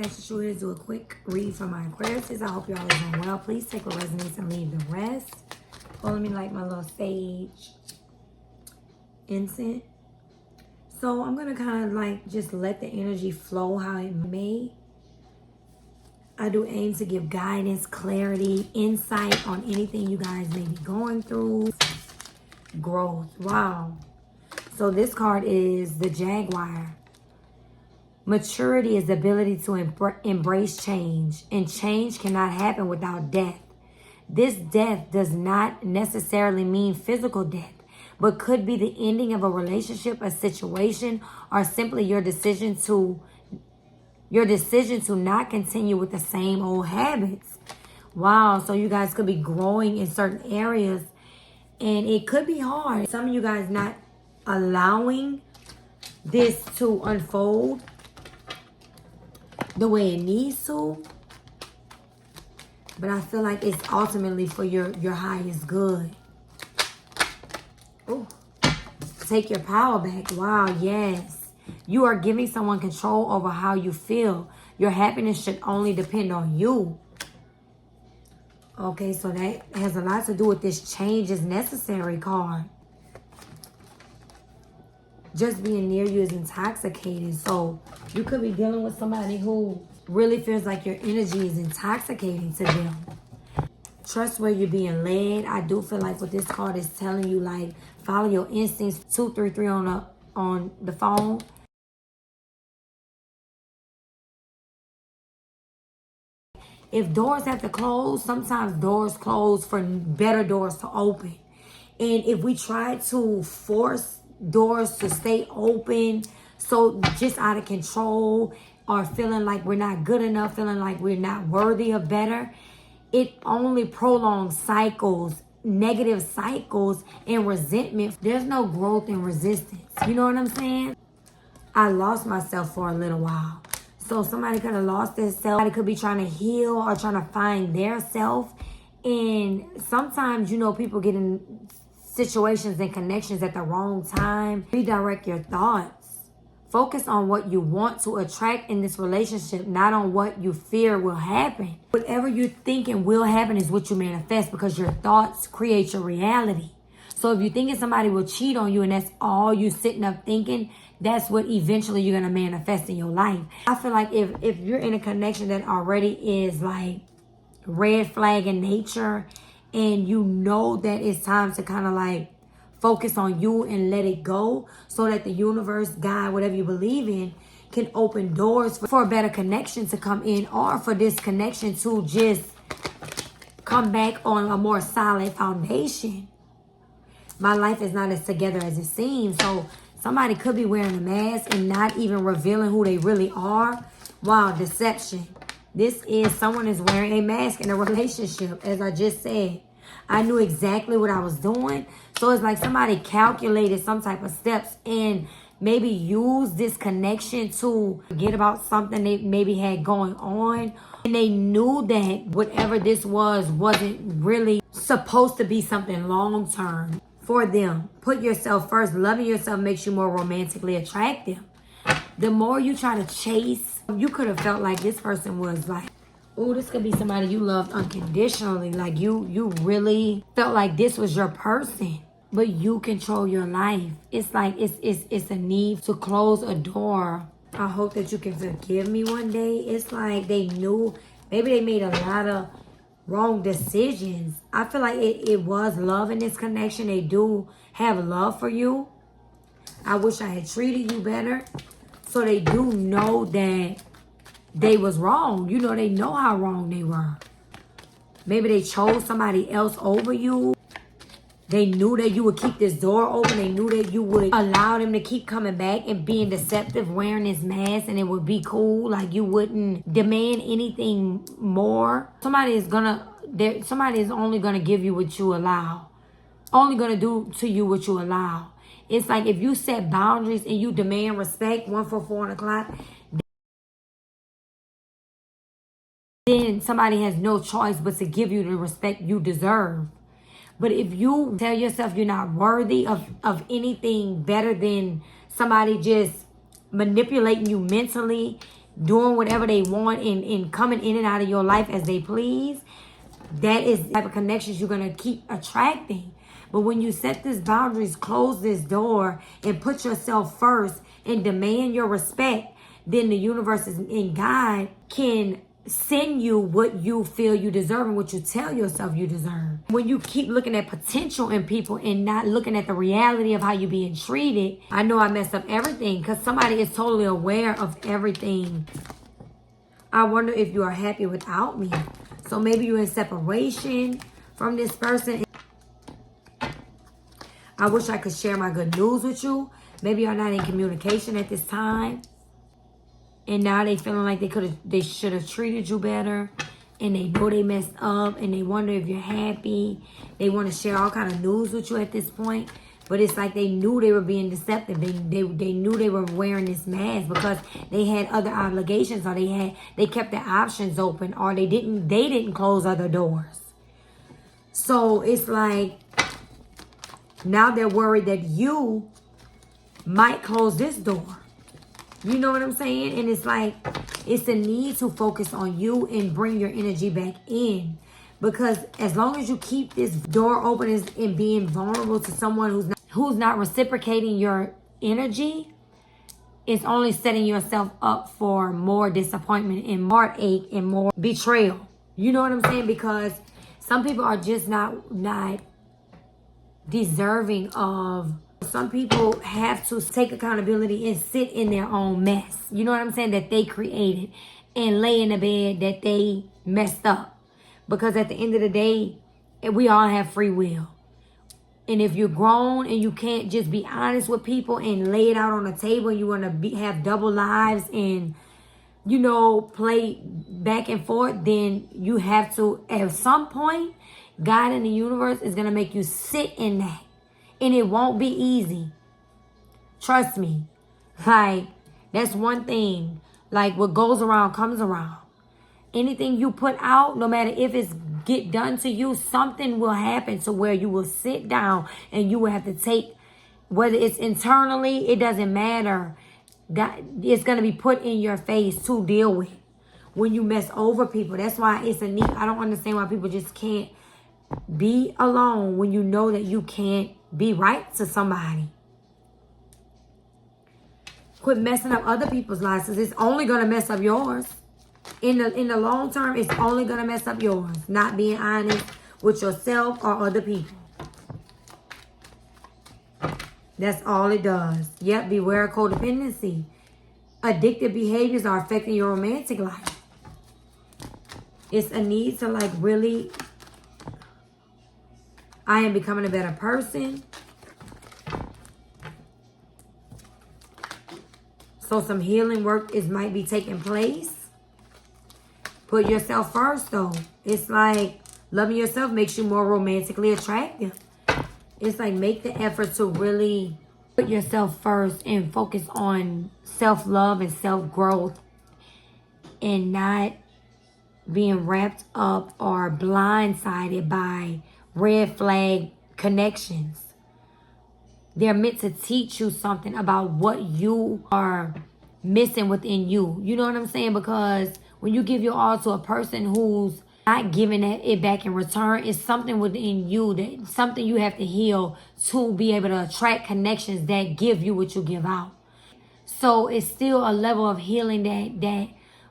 Ashley Shrew here to do a quick read for my Aquarius. I hope y'all are doing well. Please take what resonates and leave the rest. Follow me like my little sage incense. So I'm going to kind of like just let the energy flow how it may. I do aim to give guidance, clarity, insight on anything you guys may be going through. Growth. Wow. So this card is the Jaguar. Maturity is the ability to embrace change, and change cannot happen without death. This death does not necessarily mean physical death, but could be the ending of a relationship, a situation, or simply your decision to not continue with the same old habits. Wow, so you guys could be growing in certain areas, and it could be hard. Some of you guys not allowing this to unfold the way it needs to, but I feel like it's ultimately for your highest good. Ooh. Take your power back. Wow, yes. You are giving someone control over how you feel. Your happiness should only depend on you. Okay, so that has a lot to do with this change is necessary card. Just being near you is intoxicating. So you could be dealing with somebody who really feels like your energy is intoxicating to them. Trust where you're being led. I do feel like what this card is telling you, like, follow your instincts. 233 on the phone. If doors have to close, sometimes doors close for better doors to open. And if we try to force doors to stay open, so just out of control, or feeling like we're not good enough, feeling like we're not worthy of better, it only prolongs cycles, negative cycles, and resentment. There's no growth and resistance. You know what I'm saying? I lost myself for a little while. So somebody could have lost their self. Somebody could be trying to heal or trying to find their self. And sometimes, you know, people get in situations and connections at the wrong time. Redirect your thoughts. Focus on what you want to attract in this relationship, not on what you fear will happen. Whatever you're thinking will happen is what you manifest, because your thoughts create your reality. So if you're thinking somebody will cheat on you and that's all you sitting up thinking, that's what eventually you're going to manifest in your life. I feel like if you're in a connection that already is like red flag in nature, and you know that it's time to kind of like focus on you and let it go, so that the universe, God, whatever you believe in, can open doors for a better connection to come in, or for this connection to just come back on a more solid foundation. My life is not as together as it seems. So somebody could be wearing a mask and not even revealing who they really are. Wow, deception. This is someone is wearing a mask in a relationship, as I just said. I knew exactly what I was doing. So it's like somebody calculated some type of steps and maybe used this connection to forget about something they maybe had going on. And they knew that whatever this wasn't really supposed to be something long term for them. Put yourself first. Loving yourself makes you more romantically attractive. The more you try to chase, you could have felt like this person was like, oh, this could be somebody you loved unconditionally. Like you really felt like this was your person. But you control your life. It's like it's a need to close a door. I hope that you can forgive me one day. It's like they knew, maybe they made a lot of wrong decisions. I feel like it was love in this connection. They do have love for you. I wish I had treated you better. So they do know that they was wrong. You know, they know how wrong they were. Maybe they chose somebody else over you. They knew that you would keep this door open. They knew that you would allow them to keep coming back and being deceptive, wearing this mask, and it would be cool. Like you wouldn't demand anything more. Somebody is only gonna give you what you allow. Only gonna do to you what you allow. It's like if you set boundaries and you demand respect, 144 on the clock, then somebody has no choice but to give you the respect you deserve. But if you tell yourself you're not worthy of anything better than somebody just manipulating you mentally doing whatever they want and coming in and out of your life as they please, that is the type of connections you're going to keep attracting. But when you set these boundaries, close this door, and put yourself first and demand your respect, then the universe and God can send you what you feel you deserve and what you tell yourself you deserve. When you keep looking at potential in people and not looking at the reality of how you're being treated, I know I messed up everything because somebody is totally aware of everything. I wonder if you are happy without me. So maybe you're in separation from this person. I wish I could share my good news with you. Maybe you're not in communication at this time. And now they feeling like they should have treated you better. And they know they messed up. And they wonder if you're happy. They want to share all kind of news with you at this point. But it's like they knew they were being deceptive. They knew they were wearing this mask because they had other obligations, or they kept their options open, or they didn't close other doors. So it's like now they're worried that you might close this door. You know what I'm saying? And it's like, it's a need to focus on you and bring your energy back in. Because as long as you keep this door open and being vulnerable to someone who's not reciprocating your energy, it's only setting yourself up for more disappointment and more heartache and more betrayal. You know what I'm saying? Because some people are just not deserving of. Some people have to take accountability and sit in their own mess. You know what I'm saying? That they created, and lay in the bed that they messed up. Because at the end of the day, we all have free will. And if you're grown and you can't just be honest with people and lay it out on the table, you want to have double lives and, you know, play back and forth, then you have to, at some point, God in the universe is going to make you sit in that. And it won't be easy. Trust me. Like, that's one thing. Like, what goes around comes around. Anything you put out, no matter if it's get done to you, something will happen to where you will sit down and you will have to take, whether it's internally, it doesn't matter. God, it's going to be put in your face to deal with when you mess over people. That's why it's a need. I don't understand why people just can't be alone when you know that you can't be right to somebody. Quit messing up other people's lives, because it's only going to mess up yours. In the long term, it's only going to mess up yours. Not being honest with yourself or other people. That's all it does. Yep, beware of codependency. Addictive behaviors are affecting your romantic life. It's a need to like really... I am becoming a better person. So some healing work might be taking place. Put yourself first though. It's like loving yourself makes you more romantically attractive. It's like make the effort to really put yourself first and focus on self-love and self-growth. And not being wrapped up or blindsided by red flag connections. They're meant to teach you something about what you are missing within you. You know what I'm saying? Because when you give your all to a person who's not giving it back in return, it's something within you, that something you have to heal to be able to attract connections that give you what you give out. So it's still a level of healing that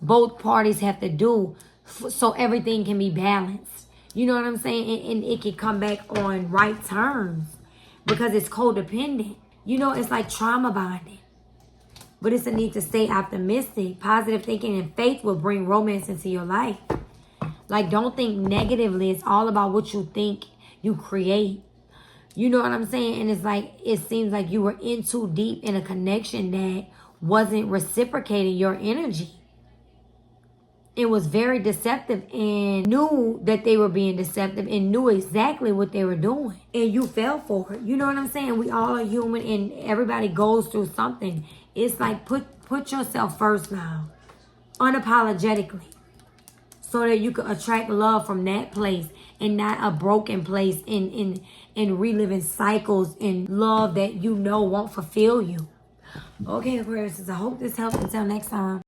both parties have to do so everything can be balanced. You know what I'm saying? And it can come back on right terms because it's codependent. You know, it's like trauma bonding. But it's a need to stay optimistic. Positive thinking and faith will bring romance into your life. Like, don't think negatively. It's all about what you think you create. You know what I'm saying? And it's like, it seems like you were in too deep in a connection that wasn't reciprocating your energy. It was very deceptive and knew that they were being deceptive and knew exactly what they were doing. And you fell for it. You know what I'm saying? We all are human and everybody goes through something. It's like put yourself first now. Unapologetically. So that you can attract love from that place and not a broken place and reliving cycles in love that you know won't fulfill you. Okay, Aquarius, I hope this helped. Until next time.